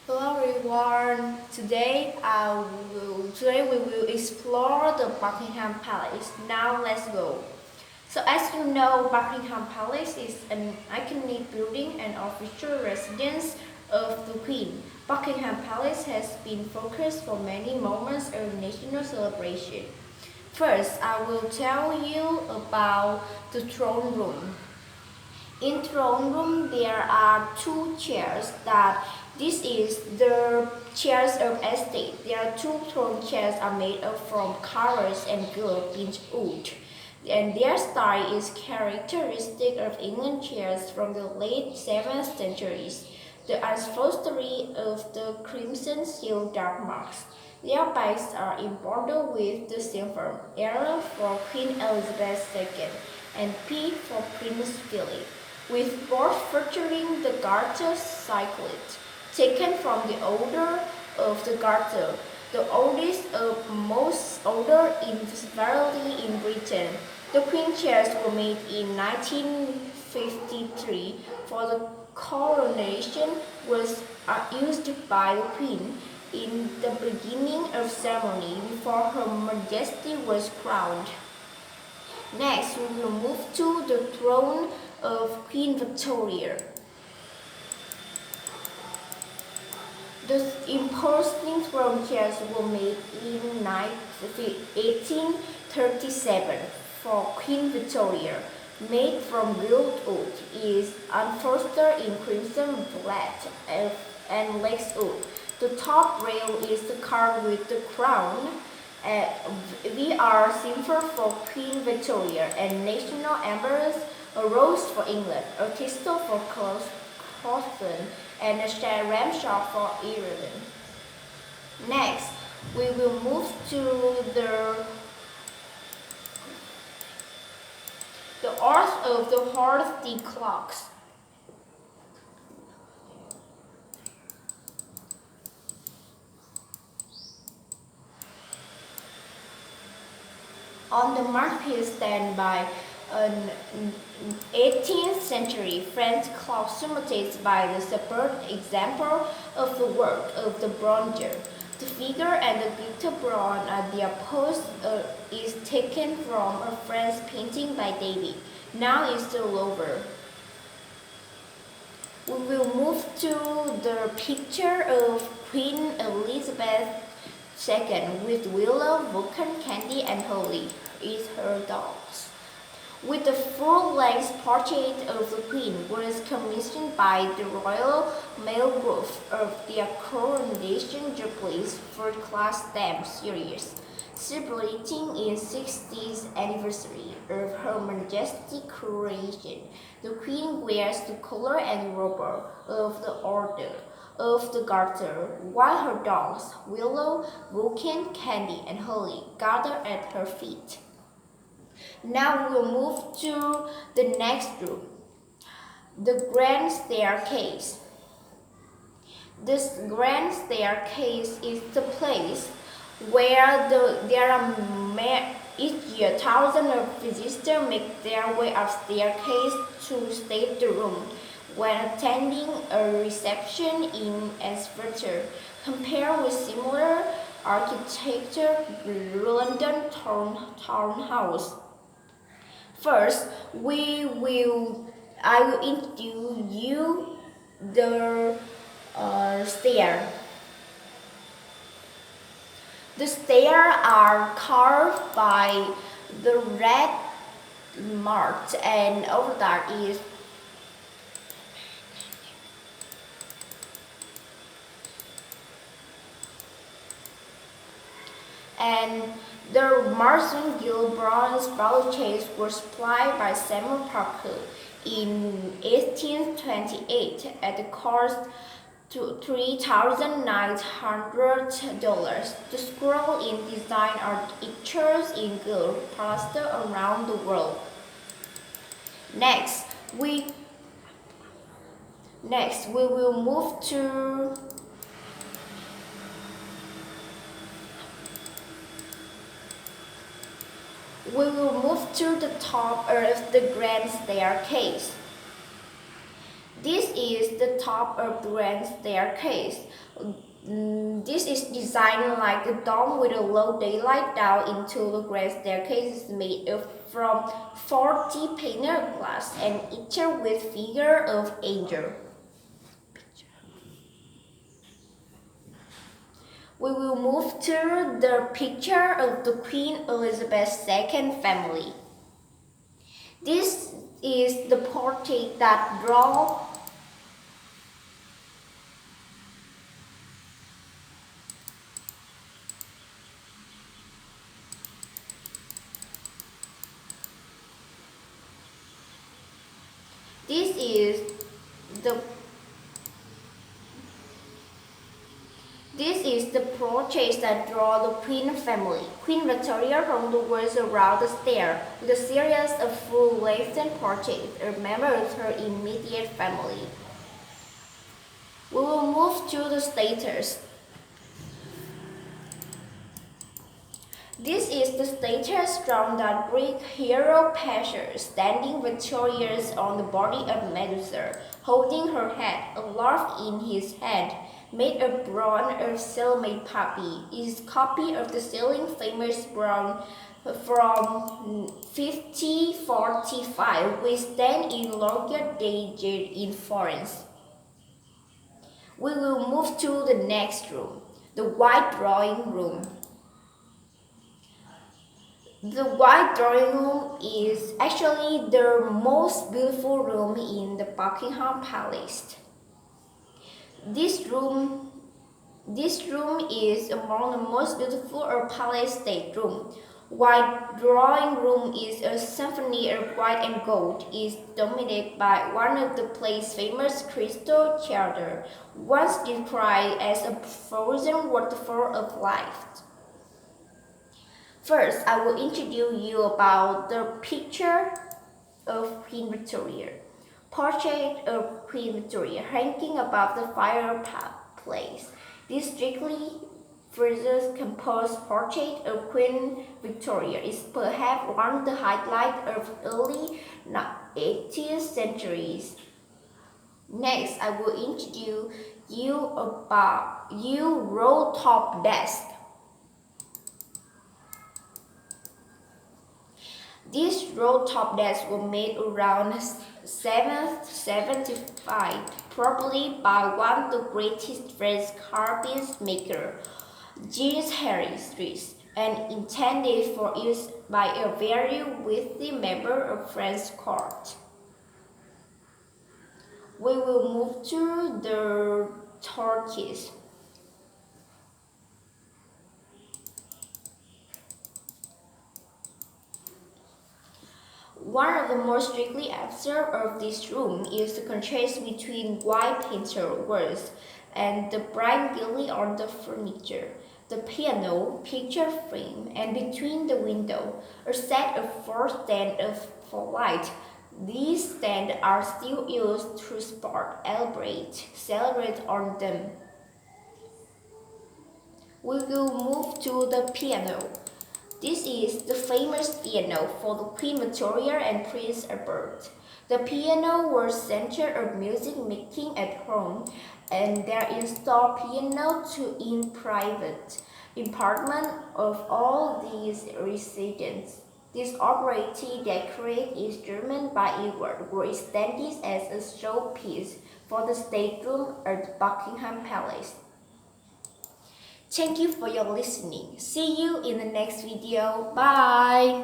Hello everyone. Today we will explore the Buckingham Palace. Now let's go. So as you know, Buckingham Palace is an iconic building and official residence of the Queen. Buckingham Palace has been focus for many moments of national celebration. First, I will tell you about the throne room. In throne room, there are two chairs that this is the chairs of estate. There are two throne chairs are made of from carved and gold beech wood. And their style is characteristic of England chairs from the late 7th centuries. The upholstery of the crimson seal dark marks. Their backs are embroidered with the silver arrow for Queen Elizabeth II and P for Prince Philip, with both featuring the garter cyclet, taken from the order of the garter, the oldest of most order in variety in Britain. The Queen chairs were made in 1953 for the coronation was used by the Queen in the beginning of ceremony before Her Majesty was crowned. Next, we will move to the throne of Queen Victoria. The imposing throne chairs were made in 1837 for Queen Victoria, made from gilt wood, is upholstered in crimson black and lace wood. The top rail is carved with the crown. We are silver for Queen Victoria and national embers, a rose for England, a thistle for Scotland, and a ramshot for Ireland. Next, we will move to the art of the hearthy clocks. On the marquee stand by an 18th century French clock symbolized by the superb example of the work of the bronzer. The figure and the glitter bronze at their post is taken from a French painting by David. Now is the Louvre. We will move to the picture of Queen Elizabeth II with Willow, Vulcan, Candy, and Holly is her dogs. With the full-length portrait of the Queen was commissioned by the Royal Mail Group of their Coronation Jubilees First-Class Stamp Series, celebrating its 60th anniversary of Her Majesty's coronation. The Queen wears the collar and rubber of the Order of the Garter, while her dogs, Willow, Vulcan, Candy, and Holly, gather at her feet. Now we'll move to the next room, the Grand Staircase. This Grand Staircase is the place where there are each year thousands of visitors make their way up staircase to state the room when attending a reception in Exeter. Compared with similar architecture, London townhouse. First, I will introduce you the stair. The stairs are carved by the red marks, and over that is and the Marston Gill bronze balustrades were supplied by Samuel Parker in 1828 at the cost to $3,900. The scroll in design are pictures in gold plaster around the world. Next, we will move to the top of the Grand Staircase. This is the top of the grand staircase. This is designed like a dome with a low daylight down into the grand staircase is made from 40 painted glass and each with figure of angel. We will move to the picture of the Queen Elizabeth II family. This is the portrait that draws This is the portrait that draw the Queen family. Queen Victoria from the walls around the stair, with a series of full-length portraits of members of her immediate family. We will move to the statues. This is the statue from the Greek hero Pater, standing victorious on the body of Medusa, holding her head aloft in his hand, made of bronze of cell-made poppy. It is a copy of the still famous bronze from 1545, which stand in Loggia dei in Florence. We will move to the next room, the White Drawing Room. The White Drawing Room is actually the most beautiful room in the Buckingham Palace. This room is among the most beautiful of palace stateroom. White Drawing Room is a symphony of white and gold. It is dominated by one of the place's famous crystal children, once described as a frozen waterfall of life. First, I will introduce you about the picture of Queen Victoria. Portrait of Queen Victoria hanging above the fireplace. This strictly versus composed portrait of Queen Victoria is perhaps one of the highlights of early 18th centuries. Next, I will introduce you about roll top desk. These roll-top desks were made around 1775, probably by one of the greatest French carpet makers, James Harris, and intended for use by a very wealthy member of French court. We will move to the turkeys. One of the most strictly observed of this room is the contrast between white painted walls and the bright gilding on the furniture, the piano, picture frame, and between the window, a set of 4 stands for light. These stands are still used to celebrate on them. We will move to the piano. This is the famous piano for the Queen Victoria and Prince Albert. The piano was center of music making at home, and they installed piano in private apartment of all these residents. This operatic decorated instrument by Edward were extended as a showpiece for the stateroom at Buckingham Palace. Thank you for your listening. See you in the next video. Bye!